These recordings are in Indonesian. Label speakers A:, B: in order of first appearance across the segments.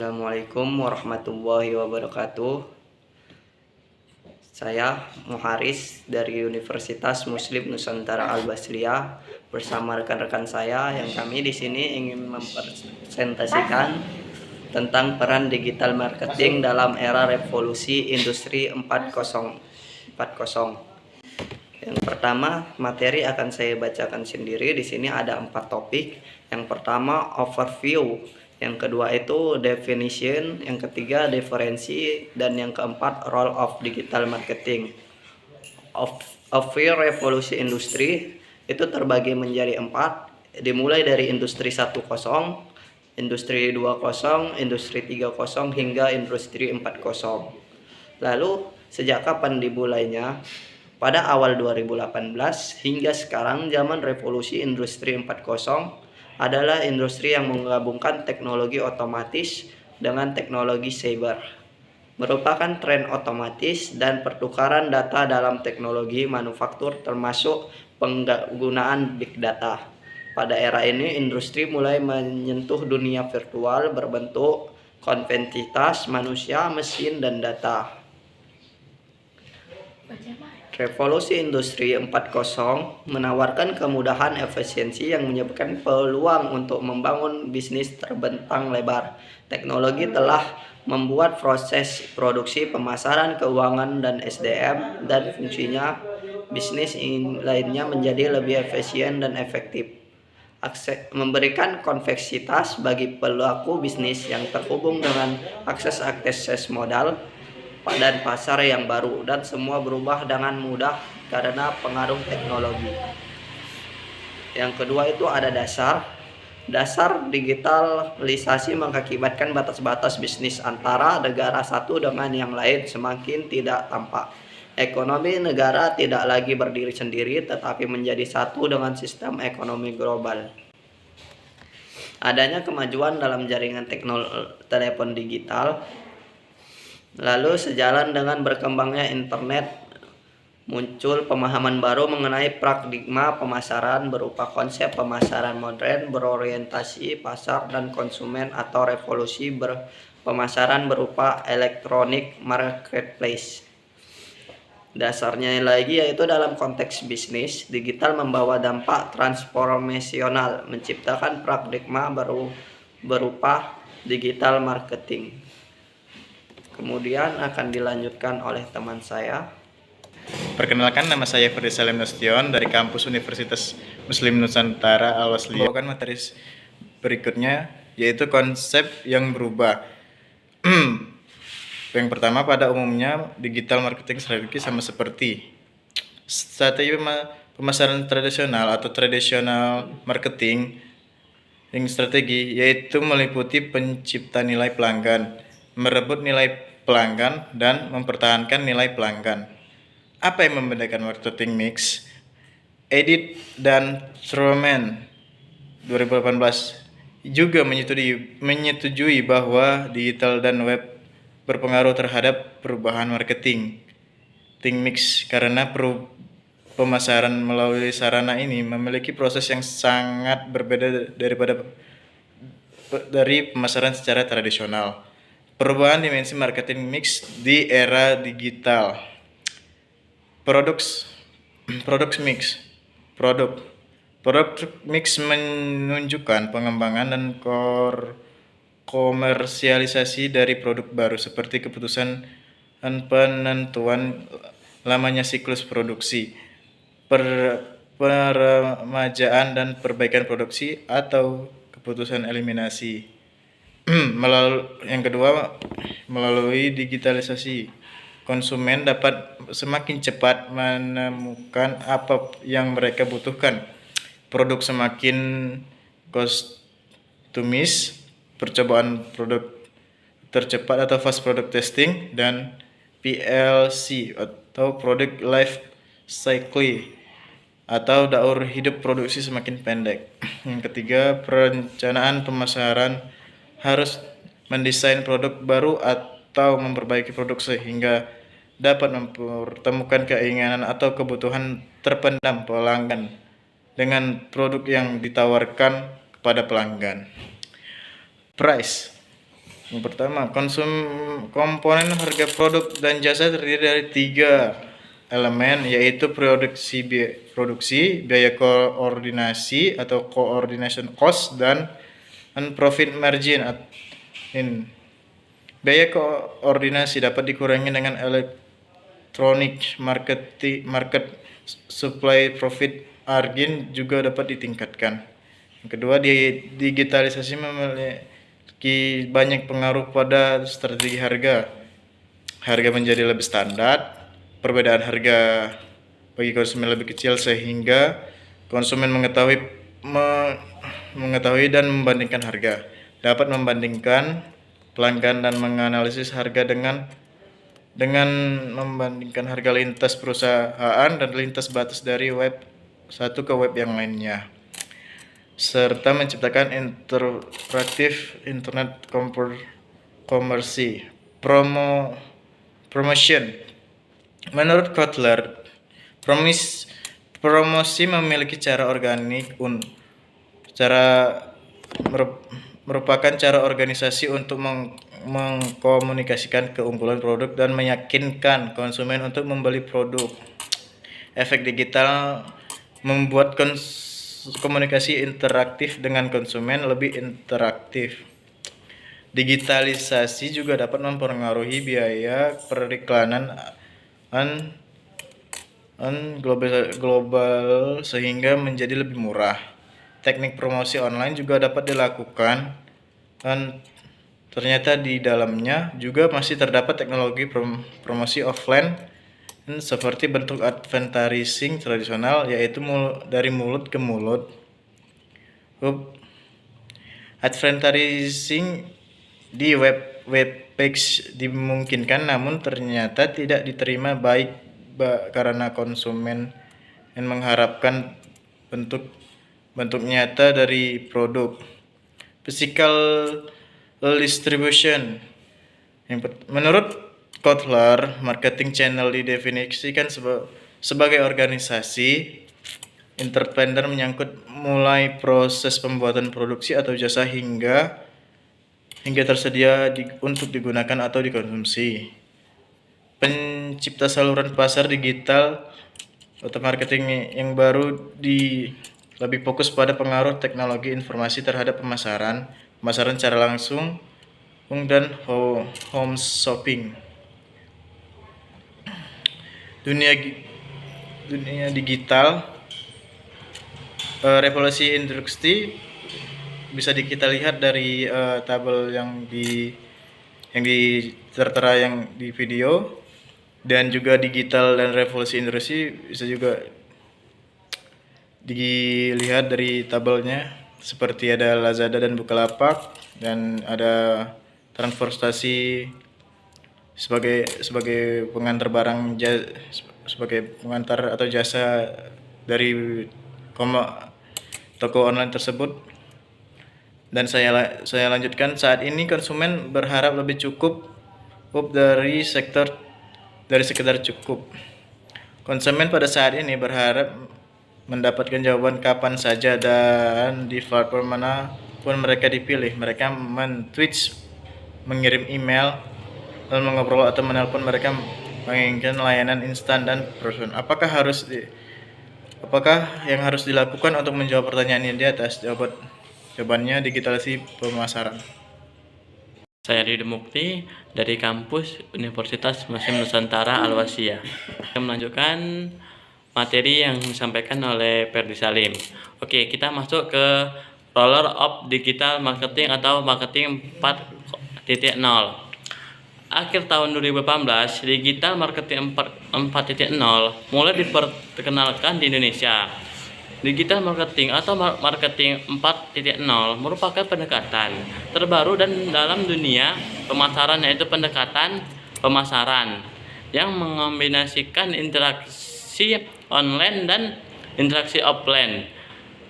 A: Assalamualaikum warahmatullahi wabarakatuh. Saya Muharis dari Universitas Muslim Nusantara Al-Basriyah bersama rekan-rekan saya yang kami di sini ingin mempresentasikan tentang peran digital marketing dalam era revolusi industri 4.0. Yang pertama, materi akan saya bacakan sendiri. Di sini ada 4 topik. Yang pertama, overview. Yang kedua itu definition. Yang ketiga, differentiate. Dan yang keempat, role of digital marketing. Overview revolusi industri itu terbagi menjadi 4. Dimulai dari industri 1.0, industri 2.0, industri 3.0 hingga industri 4.0. Lalu, sejak kapan dimulainya? Pada awal 2018 hingga sekarang, zaman revolusi industri 4.0 adalah industri yang menggabungkan teknologi otomatis dengan teknologi cyber. Merupakan tren otomatis dan pertukaran data dalam teknologi manufaktur termasuk penggunaan big data. Pada era ini, industri mulai menyentuh dunia virtual berbentuk konektivitas manusia, mesin, dan data. Revolusi industri 4.0 menawarkan kemudahan efisiensi yang menyebabkan peluang untuk membangun bisnis terbentang lebar. Teknologi telah membuat proses produksi, pemasaran, keuangan, dan SDM dan fungsinya bisnis lainnya menjadi lebih efisien dan efektif. Memberikan konveksitas bagi pelaku bisnis yang terhubung dengan akses modal dan pasar yang baru, dan semua berubah dengan mudah karena pengaruh teknologi. Yang kedua itu ada dasar digitalisasi mengakibatkan batas-batas bisnis antara negara satu dengan yang lain semakin tidak tampak. Ekonomi negara tidak lagi berdiri sendiri tetapi menjadi satu dengan sistem ekonomi global. Adanya kemajuan dalam jaringan telepon digital. Lalu sejalan dengan berkembangnya internet, muncul pemahaman baru mengenai paradigma pemasaran berupa konsep pemasaran modern berorientasi pasar dan konsumen atau revolusi pemasaran berupa electronic marketplace. Dasarnya lagi yaitu dalam konteks bisnis, digital membawa dampak transformasional, menciptakan paradigma baru berupa digital marketing. Kemudian akan dilanjutkan oleh teman saya.
B: Perkenalkan, nama saya Ferdi Salim Nasution dari kampus Universitas Muslim Nusantara Al-Basriyah. Membawakan materi berikutnya yaitu konsep yang berubah. Yang pertama, pada umumnya digital marketing strategi sama seperti strategi pemasaran tradisional atau traditional marketing. Yang strategi yaitu meliputi pencipta nilai pelanggan, merebut nilai pelanggan, dan mempertahankan nilai pelanggan. Apa yang membedakan marketing mix? Edit dan Truman 2018 juga menyetujui bahwa digital dan web berpengaruh terhadap perubahan marketing mix karena pemasaran melalui sarana ini memiliki proses yang sangat berbeda dari pemasaran secara tradisional. Perubahan dimensi marketing mix di era digital. Produk mix menunjukkan pengembangan dan komersialisasi dari produk baru seperti keputusan dan penentuan lamanya siklus produksi, peremajaan dan perbaikan produksi, atau keputusan eliminasi. Yang kedua, melalui digitalisasi, konsumen dapat semakin cepat menemukan apa yang mereka butuhkan. Produk semakin kostumis, percobaan produk tercepat atau fast product testing, dan PLC atau product life cycle atau daur hidup produksi semakin pendek. Yang ketiga, perencanaan pemasaran harus mendesain produk baru atau memperbaiki produk sehingga dapat mempertemukan keinginan atau kebutuhan terpendam pelanggan dengan produk yang ditawarkan kepada pelanggan. Price Yang pertama, komponen harga produk dan jasa terdiri dari 3 elemen, yaitu produksi, biaya koordinasi atau coordination cost, dan profit margin. Biaya koordinasi dapat dikurangi dengan electronic market supply, profit margin juga dapat ditingkatkan. Yang kedua, digitalisasi memiliki banyak pengaruh pada strategi harga. Harga menjadi lebih standar, perbedaan harga bagi konsumen lebih kecil sehingga konsumen mengetahui dan membandingkan harga. Dapat membandingkan pelanggan dan menganalisis harga dengan membandingkan harga lintas perusahaan dan lintas batas dari web satu ke web yang lainnya, serta menciptakan interaktif internet promotion. Menurut Kotler, promosi memiliki cara organik merupakan cara organisasi untuk mengkomunikasikan keunggulan produk dan meyakinkan konsumen untuk membeli produk. Efek digital membuat komunikasi interaktif dengan konsumen lebih interaktif. Digitalisasi juga dapat mempengaruhi biaya periklanan global sehingga menjadi lebih murah. Teknik promosi online juga dapat dilakukan dan ternyata di dalamnya juga masih terdapat teknologi promosi offline seperti bentuk advertising tradisional, yaitu dari mulut ke mulut. Advertising di web page dimungkinkan, namun ternyata tidak diterima baik karena konsumen yang mengharapkan bentuk nyata dari produk. Physical distribution. Menurut Kotler, marketing channel didefinisikan sebagai organisasi independen menyangkut mulai proses pembuatan produksi atau jasa hingga tersedia untuk digunakan atau dikonsumsi. Pencipta saluran pasar digital atau marketing yang baru lebih fokus pada pengaruh teknologi informasi terhadap pemasaran secara langsung dan home shopping. Dunia digital, revolusi industri bisa kita lihat dari tabel yang tertera yang di video, dan juga digital dan revolusi industri bisa juga dilihat dari tabelnya, seperti ada Lazada dan Bukalapak, dan ada transportasi sebagai pengantar barang, sebagai pengantar atau jasa dari toko online tersebut. Dan saya lanjutkan, saat ini konsumen berharap lebih cukup dari sekedar cukup. Konsumen pada saat ini berharap mendapatkan jawaban kapan saja dan di platform manapun mereka dipilih. Mereka men-tweet, mengirim email, dan mengobrol atau menelpon. Mereka menginginkan layanan instan dan personal. Apakah yang harus dilakukan untuk menjawab pertanyaan ini di atas? Jawabannya digitalisasi pemasaran.
C: Saya Ridho Mukti dari kampus Universitas Muslim Nusantara Al-Wasliyah. Saya melanjutkan materi yang disampaikan oleh Ferdi Salim. Oke, kita masuk ke Roller of Digital Marketing atau Marketing 4.0. Akhir tahun 2018, digital marketing 4.0 mulai diperkenalkan di Indonesia. Digital marketing atau marketing 4.0 merupakan pendekatan terbaru dan dalam dunia pemasaran, yaitu pendekatan pemasaran yang mengombinasikan interaksi online dan interaksi offline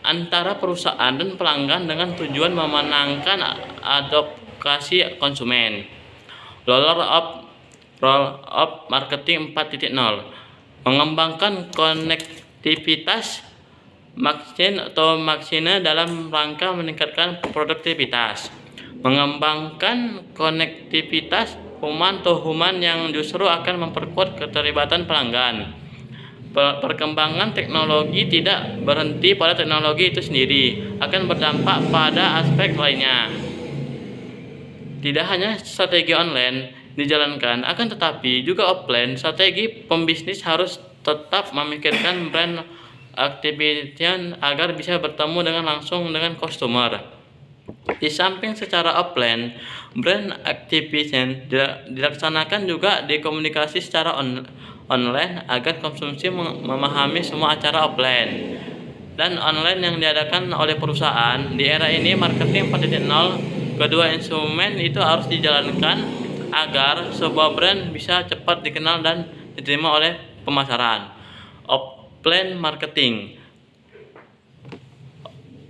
C: antara perusahaan dan pelanggan dengan tujuan memenangkan advokasi konsumen. Roll up marketing 4.0 mengembangkan konektivitas maksina dalam rangka meningkatkan produktivitas. mengembangkan konektivitas human to human yang justru akan memperkuat keterlibatan pelanggan. Perkembangan teknologi tidak berhenti pada teknologi itu sendiri, akan berdampak pada aspek lainnya. Tidak hanya strategi online dijalankan, akan tetapi juga offline, strategi pembisnis harus tetap memikirkan brand activation agar bisa bertemu dengan langsung dengan customer. Di samping secara offline, brand activation dilaksanakan juga di komunikasi secara online agar konsumsi memahami semua acara offline dan online yang diadakan oleh perusahaan. Di era ini marketing 4.0, kedua instrumen itu harus dijalankan agar sebuah brand bisa cepat dikenal dan diterima oleh pemasaran. Offline marketing.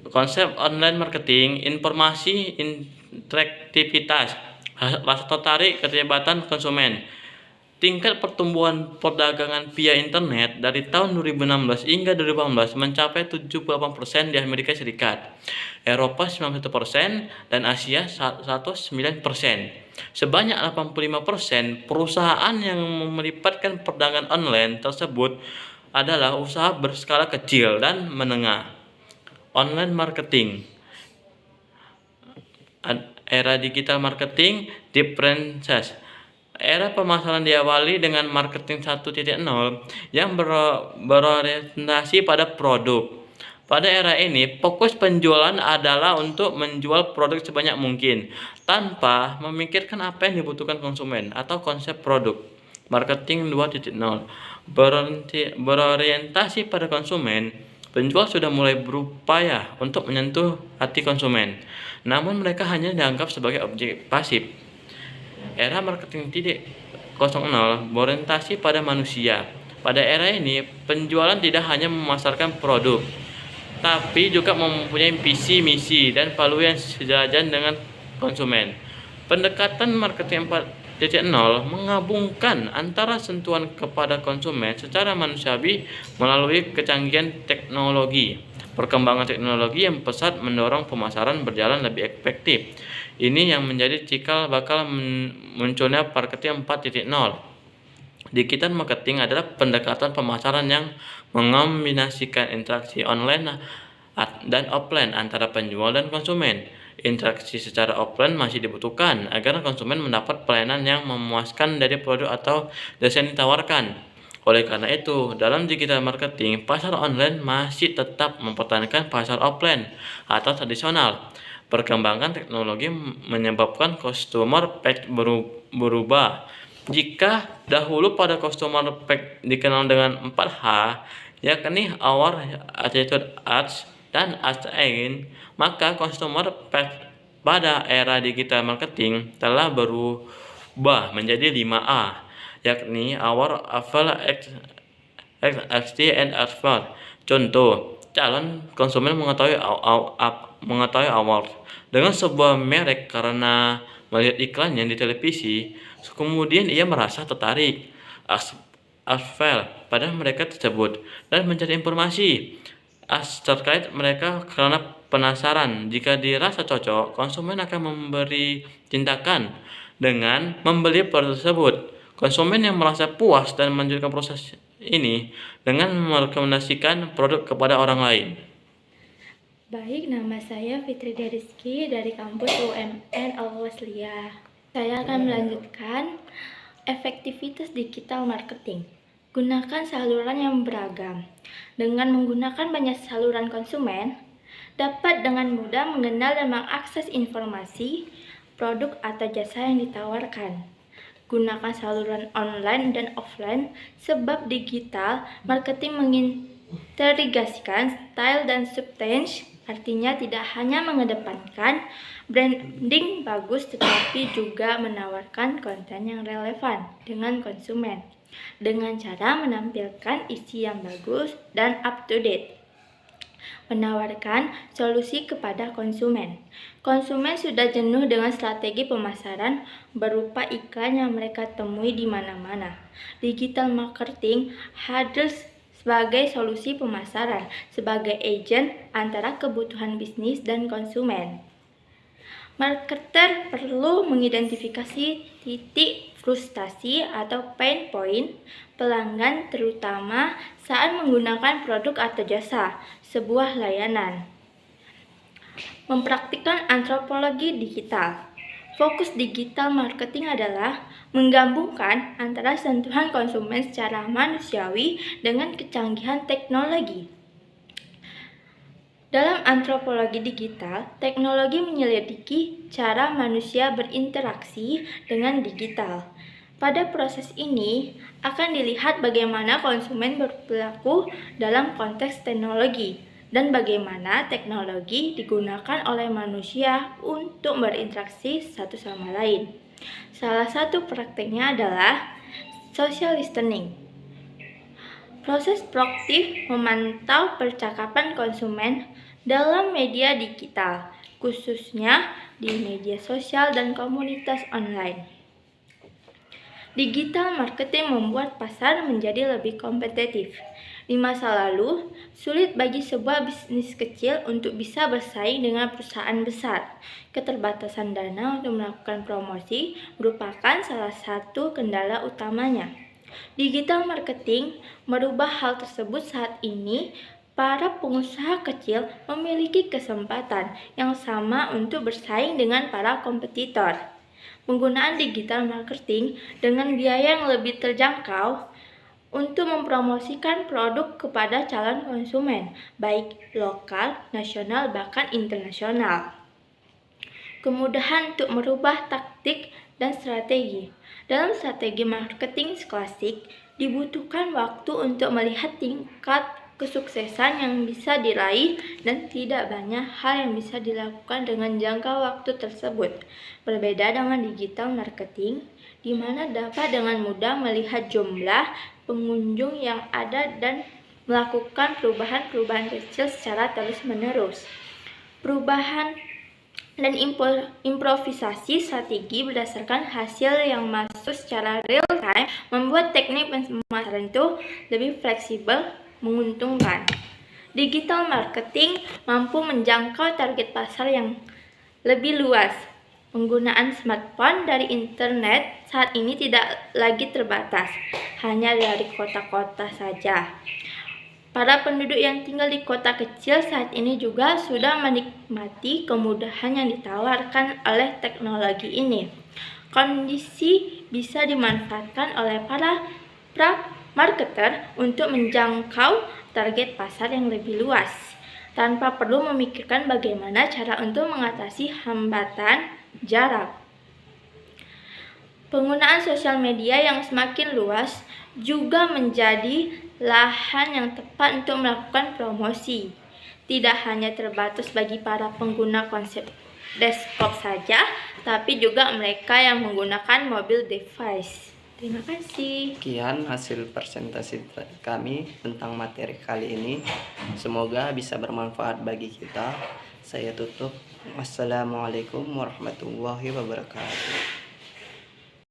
C: Konsep online marketing, informasi, interaktivitas, rasa tertarik, keterlibatan konsumen. Tingkat pertumbuhan perdagangan via internet dari tahun 2016 hingga 2018 mencapai 78% di Amerika Serikat, Eropa 91%, dan Asia 109%. Sebanyak 85% perusahaan yang melibatkan perdagangan online tersebut adalah usaha berskala kecil dan menengah. Online marketing. Era digital marketing differences. Era pemasaran diawali dengan marketing 1.0 yang berorientasi pada produk. Pada era ini, fokus penjualan adalah untuk menjual produk sebanyak mungkin tanpa memikirkan apa yang dibutuhkan konsumen atau konsep produk. Marketing 2.0 berorientasi pada konsumen. Penjual sudah mulai berupaya untuk menyentuh hati konsumen, namun mereka hanya dianggap sebagai objek pasif. Era marketing 0.0 berorientasi pada manusia. Pada era ini, penjualan tidak hanya memasarkan produk, tapi juga mempunyai visi, misi, dan value yang sejalan dengan konsumen. Pendekatan marketing 4.0 menggabungkan antara sentuhan kepada konsumen secara manusiawi melalui kecanggihan teknologi. Perkembangan teknologi yang pesat mendorong pemasaran berjalan lebih efektif. Ini yang menjadi cikal bakal munculnya marketing 4.0. Digital marketing adalah pendekatan pemasaran yang mengombinasikan interaksi online dan offline antara penjual dan konsumen. Interaksi secara offline masih dibutuhkan agar konsumen mendapat pelayanan yang memuaskan dari produk atau jasa yang ditawarkan. Oleh karena itu, dalam digital marketing, pasar online masih tetap mempertahankan pasar offline atau tradisional. Perkembangan teknologi menyebabkan customer path berubah. Jika dahulu pada customer path dikenal dengan 4H, yakni Our Attitude, Ads, dan Ask-in, maka customer path pada era digital marketing telah berubah menjadi 5A, yakni Our Avail, XT, and Advert. Contoh, calon konsumen mengetahui award dengan sebuah merek karena melihat iklannya di televisi, kemudian ia merasa tertarik. Asfel pada mereka tersebut dan mencari informasi terkait mereka karena penasaran. Jika dirasa cocok, konsumen akan memberi tindakan dengan membeli produk tersebut. Konsumen yang merasa puas dan melanjutkan proses ini dengan merekomendasikan produk kepada orang lain.
D: Baik, nama saya Fitri Deriski dari kampus UMN Al-Wasliyah. Saya akan melanjutkan efektivitas digital marketing. Gunakan saluran yang beragam. Dengan menggunakan banyak saluran, konsumen dapat dengan mudah mengenal dan mengakses informasi, produk atau jasa yang ditawarkan. Gunakan saluran online dan offline sebab digital marketing mengintegrasikan style dan substance. Artinya tidak hanya mengedepankan branding bagus tetapi juga menawarkan konten yang relevan dengan konsumen dengan cara menampilkan isi yang bagus dan up to date. Menawarkan solusi kepada konsumen. Konsumen sudah jenuh dengan strategi pemasaran berupa iklan yang mereka temui di mana-mana. Digital marketing hadir sebagai solusi pemasaran, sebagai agen antara kebutuhan bisnis dan konsumen. Marketer perlu mengidentifikasi titik frustasi atau pain point pelanggan, terutama saat menggunakan produk atau jasa sebuah layanan. Mempraktikkan antropologi digital. Fokus digital marketing adalah menggabungkan antara sentuhan konsumen secara manusiawi dengan kecanggihan teknologi. Dalam antropologi digital, teknologi menyelidiki cara manusia berinteraksi dengan digital. Pada proses ini, akan dilihat bagaimana konsumen berperilaku dalam konteks teknologi dan bagaimana teknologi digunakan oleh manusia untuk berinteraksi satu sama lain. Salah satu prakteknya adalah social listening. Proses proaktif memantau percakapan konsumen dalam media digital, khususnya di media sosial dan komunitas online. Digital marketing membuat pasar menjadi lebih kompetitif. Di masa lalu, sulit bagi sebuah bisnis kecil untuk bisa bersaing dengan perusahaan besar. Keterbatasan dana untuk melakukan promosi merupakan salah satu kendala utamanya. Digital marketing merubah hal tersebut. Saat ini, para pengusaha kecil memiliki kesempatan yang sama untuk bersaing dengan para kompetitor. Penggunaan digital marketing dengan biaya yang lebih terjangkau untuk mempromosikan produk kepada calon konsumen, baik lokal, nasional, bahkan internasional. Kemudahan untuk merubah taktik dan strategi. Dalam strategi marketing klasik, dibutuhkan waktu untuk melihat tingkat kesuksesan yang bisa diraih dan tidak banyak hal yang bisa dilakukan dengan jangka waktu tersebut. Berbeda dengan digital marketing, di mana dapat dengan mudah melihat jumlah pengunjung yang ada dan melakukan perubahan-perubahan kecil secara terus-menerus. Perubahan dan improvisasi strategi berdasarkan hasil yang masuk secara real time membuat teknik pemasaran itu lebih fleksibel, menguntungkan. Digital marketing mampu menjangkau target pasar yang lebih luas. Penggunaan smartphone dari internet saat ini tidak lagi terbatas hanya dari kota-kota saja. Para penduduk yang tinggal di kota kecil saat ini juga sudah menikmati kemudahan yang ditawarkan oleh teknologi ini. Kondisi bisa dimanfaatkan oleh para marketer untuk menjangkau target pasar yang lebih luas, tanpa perlu memikirkan bagaimana cara untuk mengatasi hambatan jarak. Penggunaan sosial media yang semakin luas juga menjadi lahan yang tepat untuk melakukan promosi. Tidak hanya terbatas bagi para pengguna konsep desktop saja, tapi juga mereka yang menggunakan mobile device. Terima kasih.
A: Sekian hasil presentasi kami tentang materi kali ini. Semoga bisa bermanfaat bagi kita. Saya tutup. Wassalamualaikum warahmatullahi wabarakatuh.